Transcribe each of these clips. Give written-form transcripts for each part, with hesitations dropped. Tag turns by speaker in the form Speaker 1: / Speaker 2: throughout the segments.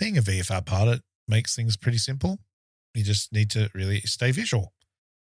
Speaker 1: being a VFR pilot makes things pretty simple. You just need to really stay visual.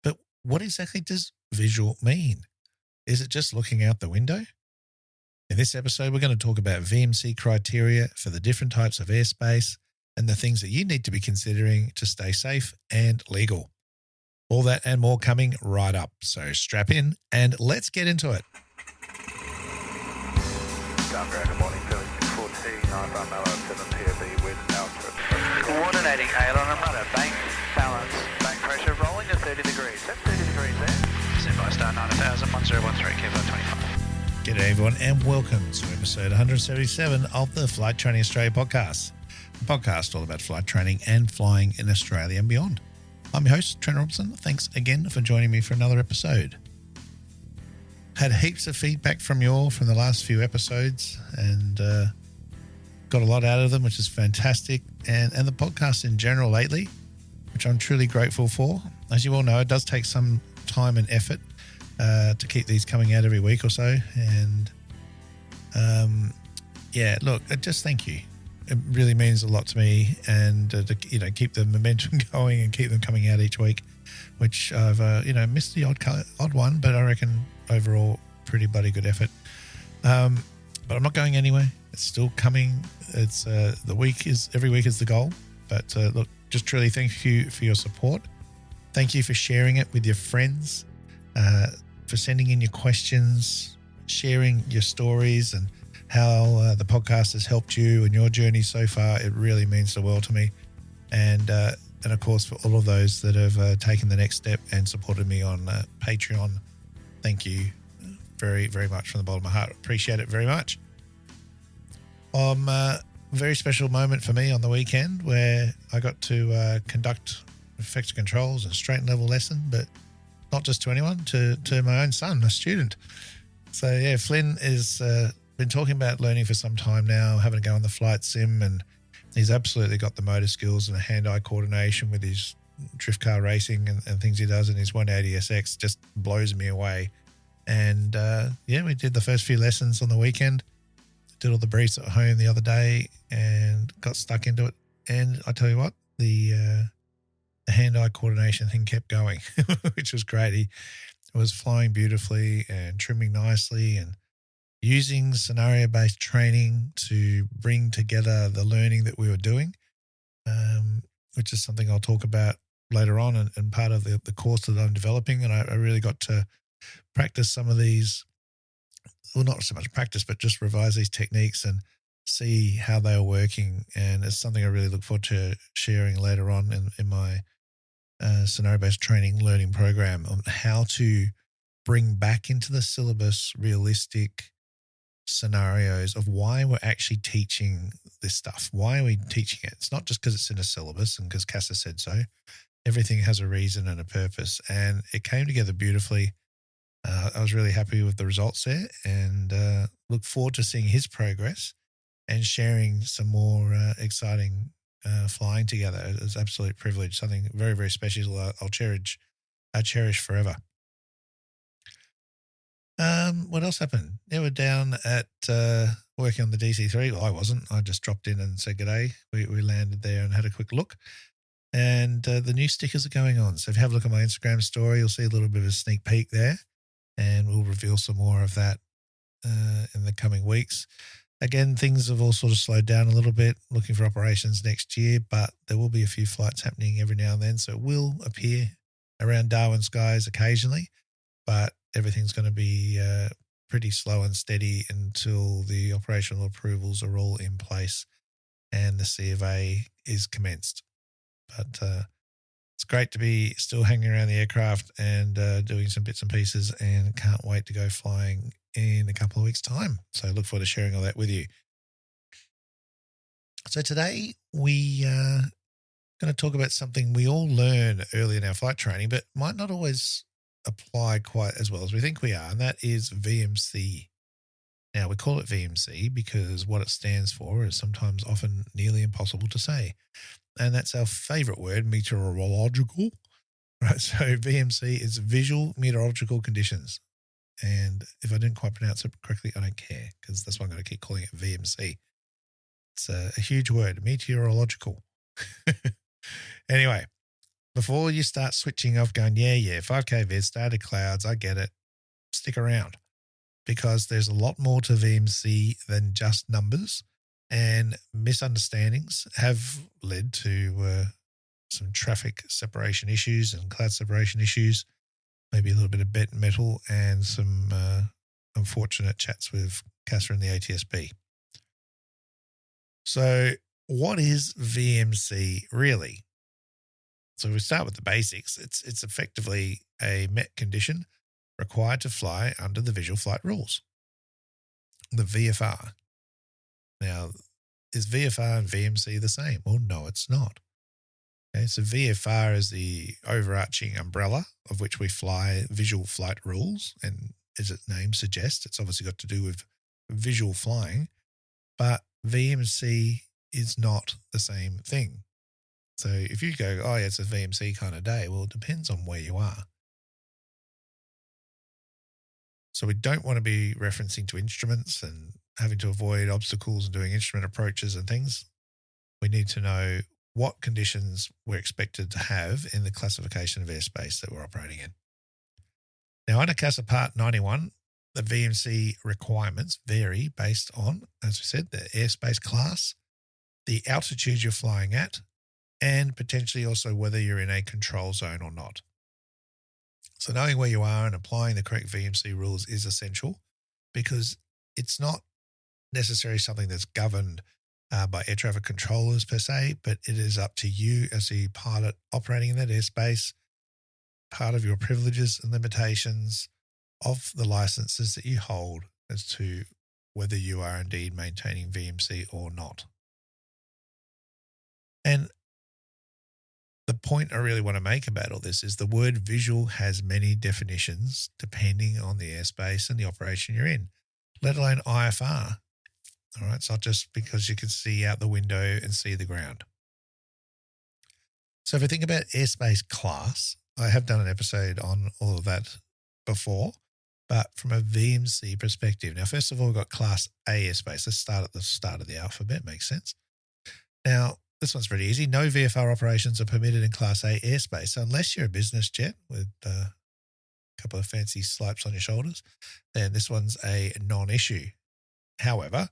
Speaker 1: But what exactly does visual mean? Is it just looking out the window? In this episode, we're going to talk about VMC criteria for the different types of airspace and the things that you need to be considering to stay safe and legal. All that and more coming right up. So strap in and let's get into it.
Speaker 2: Good morning, 14, Alpha Mellow 7 POB with Alpha.
Speaker 3: Coordinating aileron and rudder, bank, balance, bank pressure, rolling to 30 degrees. That's 30 degrees there. Stand by star 9000, 1013, Kevlar 25.
Speaker 1: G'day everyone and welcome to episode 177 of the Flight Training Australia podcast. A podcast all about flight training and flying in Australia and beyond. I'm your host, Trent Robinson. Thanks again for joining me for another episode. Had heaps of feedback from you all from the last few episodes and got a lot out of them, which is fantastic. And the podcast in general lately, which I'm truly grateful for. As you all know, it does take some time and effort to keep these coming out every week or so. And just thank you. It really means a lot to me, and to keep the momentum going and keep them coming out each week, which I've missed the odd one, but I reckon overall pretty bloody good effort. But I'm not going anywhere. It's still coming. It's every week is the goal. But look, just truly thank you for your support. Thank you for sharing it with your friends, for sending in your questions, sharing your stories and how the podcast has helped you and your journey so far. It really means the world to me. And of course, for all of those that have taken the next step and supported me on Patreon, thank you very, very much from the bottom of my heart. Appreciate it very much. A very special moment for me on the weekend where I got to conduct effects controls and straight and level lesson, but not just to anyone, to my own son, a student. So yeah, Flynn is been talking about learning for some time now, having to go on the flight sim, and he's absolutely got the motor skills and the hand-eye coordination with his drift car racing and things he does, and his 180SX just blows me away. And we did the first few lessons on the weekend, did all the briefs at home the other day and got stuck into it. And I tell you what, the hand-eye coordination thing kept going, which was great. He was flying beautifully and trimming nicely and using scenario-based training to bring together the learning that we were doing, which is something I'll talk about later on and part of the course that I'm developing. And I really got to practice some of these, well, not so much practice, but just revise these techniques and see how they are working. And it's something I really look forward to sharing later on in my scenario-based training learning program on how to bring back into the syllabus realistic scenarios of why we're actually teaching this stuff. Why are we teaching it? It's not just because it's in a syllabus and because CASA said so. Everything has a reason and a purpose, and it came together beautifully. I was really happy with the results there, and look forward to seeing his progress and sharing some more exciting flying together. It's an absolute privilege, something very, very special I'll cherish forever. What else happened? Yeah, we're down at working on the DC-3. Well, I wasn't. I just dropped in and said g'day. We landed there and had a quick look. And the new stickers are going on. So if you have a look at my Instagram story, you'll see a little bit of a sneak peek there. And we'll reveal some more of that in the coming weeks. Again, things have all sort of slowed down a little bit, looking for operations next year, but there will be a few flights happening every now and then. So it will appear around Darwin skies occasionally, but everything's going to be pretty slow and steady until the operational approvals are all in place and the C of A is commenced. But it's great to be still hanging around the aircraft and doing some bits and pieces, and can't wait to go flying in a couple of weeks' time. So I look forward to sharing all that with you. So today we are going to talk about something we all learn early in our flight training, but might not always apply quite as well as we think we are, and that is VMC. Now, we call it VMC because what it stands for is sometimes often nearly impossible to say. And that's our favorite word, meteorological. Right, so VMC is Visual Meteorological Conditions. And if I didn't quite pronounce it correctly, I don't care, because that's why I'm going to keep calling it VMC. It's a huge word, meteorological. Anyway, before you start switching off going, yeah, 5K viz, started clouds, I get it, stick around, because there's a lot more to VMC than just numbers, and misunderstandings have led to some traffic separation issues and cloud separation issues, maybe a little bit of bent metal, and some unfortunate chats with CASA and the ATSB. So what is VMC really? So we start with the basics. It's effectively a met condition required to fly under the visual flight rules, the VFR. Now, is VFR and VMC the same? Well, no, it's not. Okay, so VFR is the overarching umbrella of which we fly visual flight rules, and as its name suggests, it's obviously got to do with visual flying, but VMC is not the same thing. So if you go, oh, yeah, it's a VMC kind of day, well, it depends on where you are. So we don't want to be referencing to instruments and having to avoid obstacles and doing instrument approaches and things. We need to know what conditions we're expected to have in the classification of airspace that we're operating in. Now, under CASA Part 91, the VMC requirements vary based on, as we said, the airspace class, the altitude you're flying at, and potentially also whether you're in a control zone or not. So knowing where you are and applying the correct VMC rules is essential, because it's not necessarily something that's governed by air traffic controllers per se, but it is up to you as the pilot operating in that airspace, part of your privileges and limitations of the licenses that you hold as to whether you are indeed maintaining VMC or not. And the point I really want to make about all this is the word visual has many definitions depending on the airspace and the operation you're in, let alone IFR. All right, it's not just because you can see out the window and see the ground. So if we think about airspace class, I have done an episode on all of that before, but from a VMC perspective. Now, first of all, we've got Class A airspace. Let's start at the start of the alphabet. Makes sense. Now, this one's pretty easy. No VFR operations are permitted in Class A airspace. So unless you're a business jet with a couple of fancy slipes on your shoulders, then this one's a non-issue. However,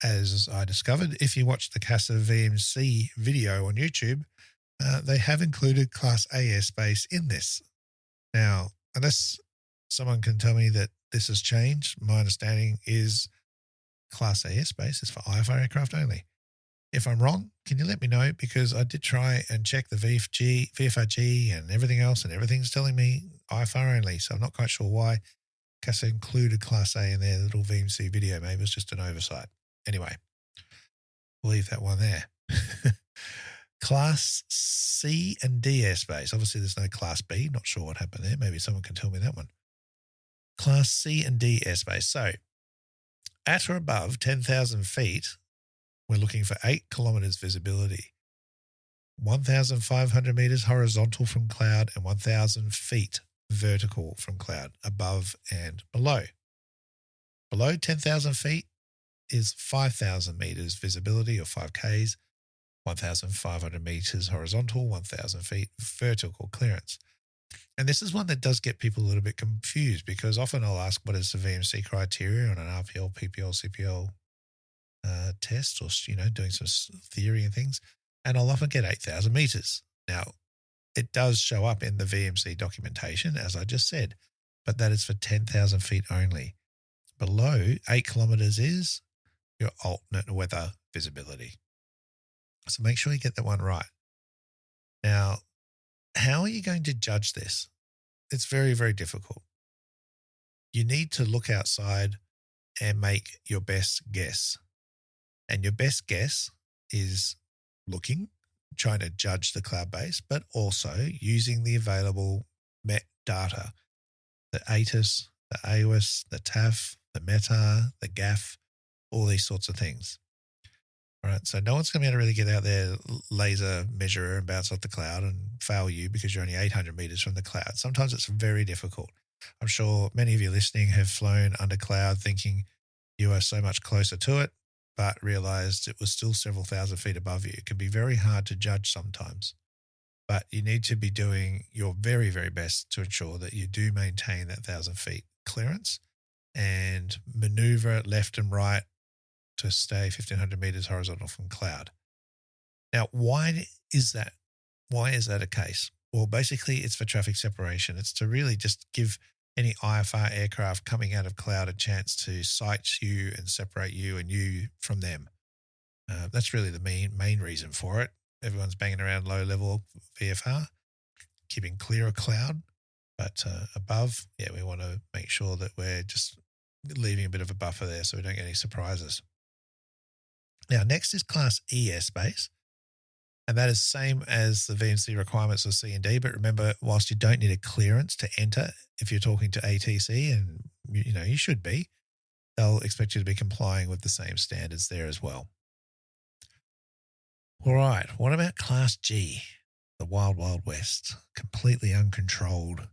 Speaker 1: as I discovered, if you watch the CASA VMC video on YouTube, they have included Class A airspace in this. Now, unless someone can tell me that this has changed, my understanding is Class A airspace is for IFR aircraft only. If I'm wrong, can you let me know? Because I did try and check the VFRG and everything else, and everything's telling me IFR only. So I'm not quite sure why CASA included Class A in their little VMC video. Maybe it's just an oversight. Anyway, we'll leave that one there. Class C and D airspace. Obviously, there's no Class B. Not sure what happened there. Maybe someone can tell me that one. Class C and D airspace. So at or above 10,000 feet, we're looking for 8 kilometers visibility, 1,500 meters horizontal from cloud, and 1,000 feet vertical from cloud, above and below. Below 10,000 feet is 5,000 meters visibility, or 5Ks, 1,500 meters horizontal, 1,000 feet vertical clearance. And this is one that does get people a little bit confused, because often I'll ask what is the VMC criteria on an RPL, PPL, CPL test, or, doing some theory and things. And I'll often get 8,000 meters. Now, it does show up in the VMC documentation, as I just said, but that is for 10,000 feet only. Below 8 kilometers is your alternate weather visibility. So make sure you get that one right. Now, how are you going to judge this? It's very, very difficult. You need to look outside and make your best guess. And your best guess is looking, trying to judge the cloud base, but also using the available MET data, the ATIS, the AOS, the TAF, the METAR, the GAF, all these sorts of things. All right, so no one's going to be able to really get out there, laser measure and bounce off the cloud and fail you because you're only 800 meters from the cloud. Sometimes it's very difficult. I'm sure many of you listening have flown under cloud thinking you are so much closer to it. but realized it was still several thousand feet above you. It can be very hard to judge sometimes, but you need to be doing your very, very best to ensure that you do maintain that 1,000 feet clearance and maneuver left and right to stay 1,500 meters horizontal from cloud. Now, why is that? Why is that a case? Well, basically, it's for traffic separation. It's to really just give any IFR aircraft coming out of cloud a chance to sight you and separate you and you from them. That's really the main reason for it. Everyone's banging around low-level VFR, keeping clear of cloud. But above, we want to make sure that we're just leaving a bit of a buffer there so we don't get any surprises. Now, next is Class E airspace. And that is the same as the VMC requirements of C and D. But remember, whilst you don't need a clearance to enter, if you're talking to ATC, and you should be, they'll expect you to be complying with the same standards there as well. All right. What about Class G? The wild, wild west, completely uncontrolled.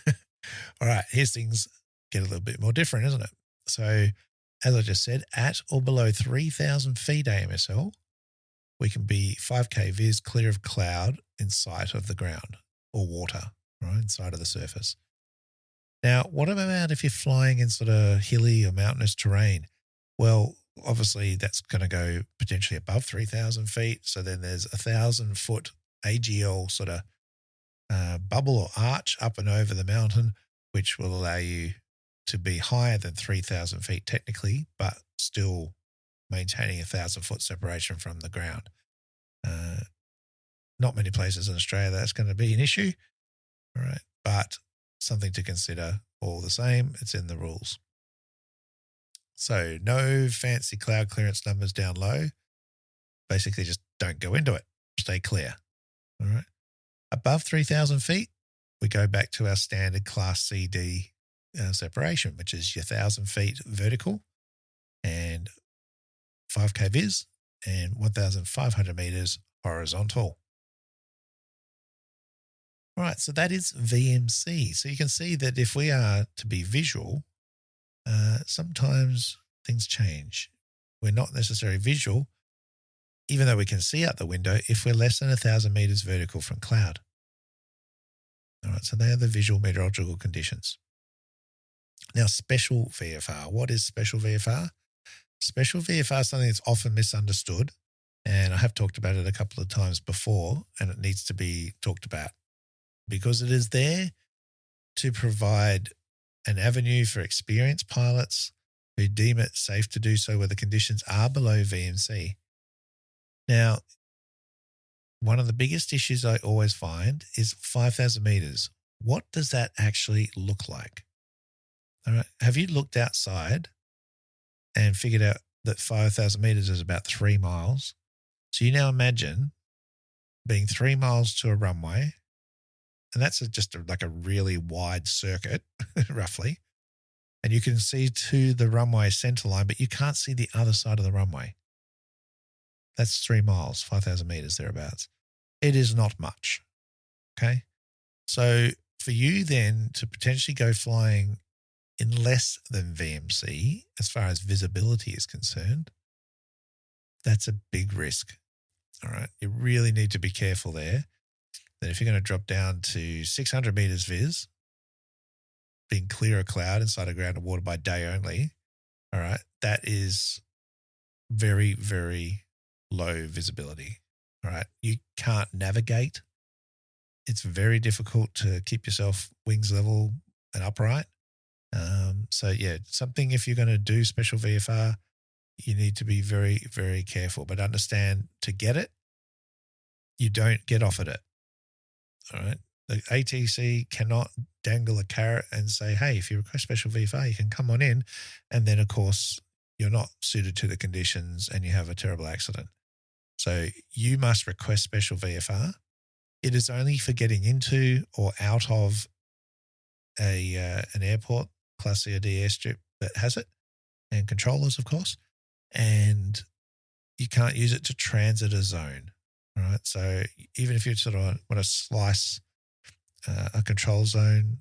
Speaker 1: All right. Here's things get a little bit more different, isn't it? So, as I just said, at or below 3,000 feet AMSL, we can be 5K viz clear of cloud in sight of the ground or water, right, inside of the surface. Now, what about if you're flying in sort of hilly or mountainous terrain? Well, obviously that's going to go potentially above 3,000 feet. So then there's 1,000-foot AGL sort of bubble or arch up and over the mountain, which will allow you to be higher than 3,000 feet technically, but still maintaining 1,000-foot separation from the ground. Not many places in Australia that's going to be an issue, all right, but something to consider all the same. It's in the rules. So no fancy cloud clearance numbers down low. Basically just don't go into it. Stay clear, all right. Above 3,000 feet, we go back to our standard Class CD separation, which is your 1,000 feet vertical and 5K viz and 1,500 meters horizontal. All right, so that is VMC. So you can see that if we are to be visual, sometimes things change. We're not necessarily visual, even though we can see out the window, if we're less than 1,000 meters vertical from cloud. All right, so they are the visual meteorological conditions. Now, special VFR. What is special VFR? Special VFR is something that's often misunderstood, and I have talked about it a couple of times before, and it needs to be talked about because it is there to provide an avenue for experienced pilots who deem it safe to do so where the conditions are below VMC. Now, one of the biggest issues I always find is 5,000 meters. What does that actually look like? All right. Have you looked outside and figured out that 5,000 meters is about 3 miles? So you now imagine being 3 miles to a runway, and that's just like a really wide circuit, roughly. And you can see to the runway center line, but you can't see the other side of the runway. That's 3 miles, 5,000 meters thereabouts. It is not much. Okay. So for you then to potentially go flying in less than VMC, as far as visibility is concerned, that's a big risk. All right. You really need to be careful there that if you're going to drop down to 600 meters viz, being clear of cloud inside of ground and water by day only, all right, that is very, very low visibility. All right. You can't navigate. It's very difficult to keep yourself wings level and upright. So yeah, something if you're going to do special VFR, you need to be very, very careful, but understand to get it, you don't get offered it. All right. The ATC cannot dangle a carrot and say, hey, if you request special VFR, you can come on in. And then of course you're not suited to the conditions and you have a terrible accident. So you must request special VFR. It is only for getting into or out of an airport, Class C or D airstrip that has it, and controllers, of course. And you can't use it to transit a zone. All right. So even if you sort of want to slice a control zone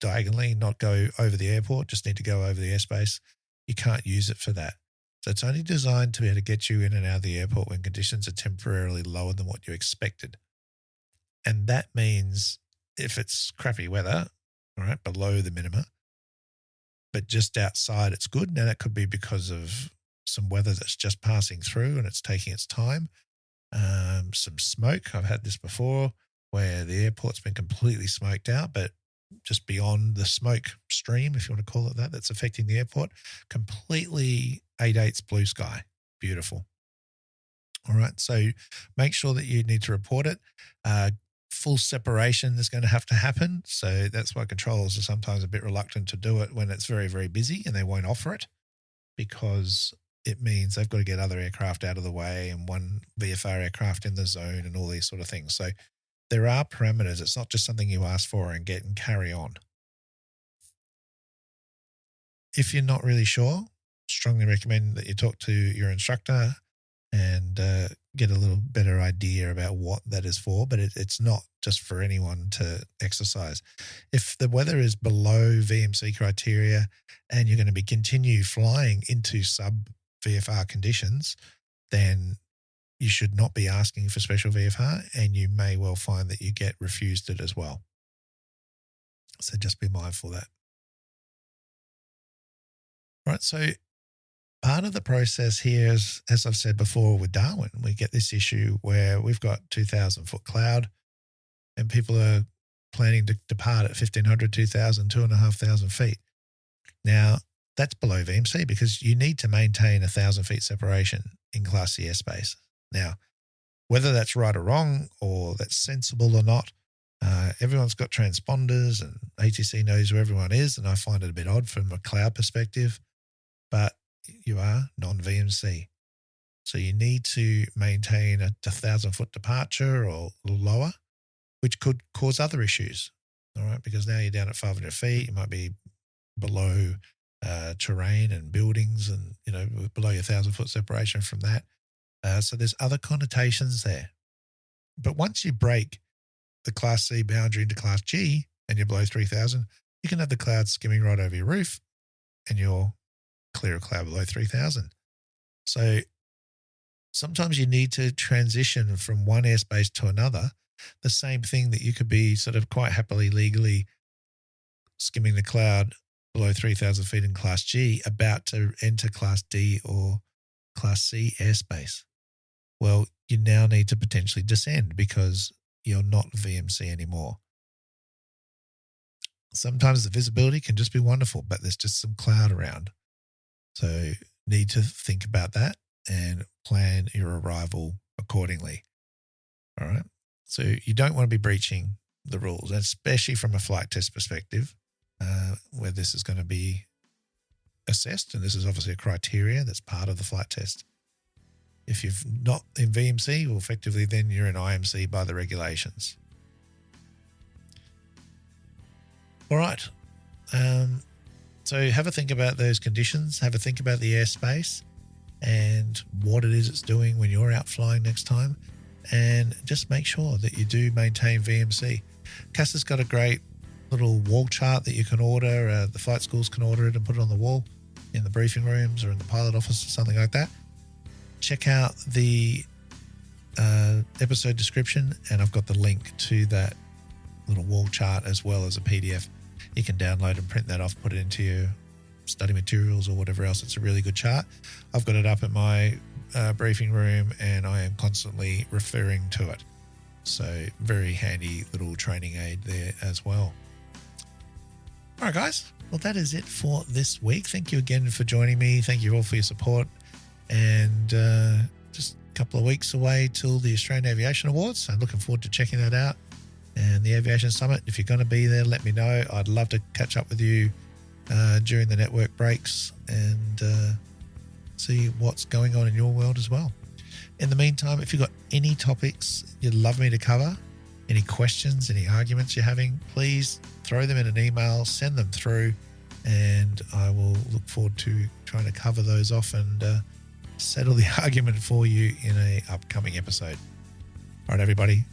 Speaker 1: diagonally, not go over the airport, just need to go over the airspace, you can't use it for that. It's only designed to be able to get you in and out of the airport when conditions are temporarily lower than what you expected. And that means if it's crappy weather, all right, below the minima, but just outside it's good. Now that could be because of some weather that's just passing through and it's taking its time. Some smoke. I've had this before where the airport's been completely smoked out, but just beyond the smoke stream, if you want to call it that, that's affecting the airport, completely 8/8 blue sky. Beautiful. All right. So make sure that you need to report it. Full separation is going to have to happen. So that's why controllers are sometimes a bit reluctant to do it when it's very, very busy and they won't offer it, because it means they've got to get other aircraft out of the way and one VFR aircraft in the zone and all these sort of things. So there are parameters. It's not just something you ask for and get and carry on. If you're not really sure, strongly recommend that you talk to your instructor and get a little better idea about what that is for, but it's not just for anyone to exercise. If the weather is below VMC criteria and you're going to be continue flying into sub VFR conditions, then you should not be asking for special VFR, and you may well find that you get refused it as well. So just be mindful of that. Right, so part of the process here is, as I've said before with Darwin, we get this issue where we've got 2,000-foot cloud and people are planning to depart at 1,500, 2,000, 2,500 feet. Now, that's below VMC because you need to maintain 1,000 feet separation in Class C airspace. Now, whether that's right or wrong or that's sensible or not, everyone's got transponders and ATC knows where everyone is, and I find it a bit odd from a cloud perspective, but you are non-VMC. So you need to maintain a 1,000-foot departure or lower, which could cause other issues, all right, because now you're down at 500 feet, you might be below terrain and buildings and, below your 1,000-foot separation from that. So there's other connotations there. But once you break the Class C boundary into Class G and you're below 3,000, you can have the cloud skimming right over your roof and you're clear of cloud below 3,000. So sometimes you need to transition from one airspace to another, the same thing that you could be sort of quite happily legally skimming the cloud below 3,000 feet in Class G, about to enter Class D or Class C airspace. Well, you now need to potentially descend because you're not VMC anymore. Sometimes the visibility can just be wonderful, but there's just some cloud around. So need to think about that and plan your arrival accordingly. All right. So you don't want to be breaching the rules, especially from a flight test perspective, where this is going to be assessed. And this is obviously a criteria that's part of the flight test. If you're not in VMC, well, effectively then you're in IMC by the regulations. All right. So have a think about those conditions. Have a think about the airspace and what it is it's doing when you're out flying next time. And just make sure that you do maintain VMC. CASA's got a great little wall chart that you can order. The flight schools can order it and put it on the wall in the briefing rooms or in the pilot office or something like that. Check out the episode description, and I've got the link to that little wall chart as well as a PDF. You can download and print that off, put it into your study materials or whatever else. It's a really good chart. I've got it up at my briefing room and I am constantly referring to it. So very handy little training aid there as well. All right, guys. Well, that is it for this week. Thank you again for joining me. Thank you all for your support. And just a couple of weeks away till the Australian Aviation Awards. So I'm looking forward to checking that out. And the Aviation Summit, if you're going to be there, let me know. I'd love to catch up with you during the network breaks and see what's going on in your world as well. In the meantime, if you've got any topics you'd love me to cover, any questions, any arguments you're having, please throw them in an email, send them through, and I will look forward to trying to cover those off and settle the argument for you in an upcoming episode. All right, everybody.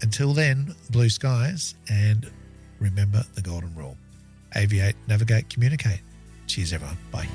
Speaker 1: Until then, blue skies, and remember the golden rule. Aviate, navigate, communicate. Cheers, everyone. Bye.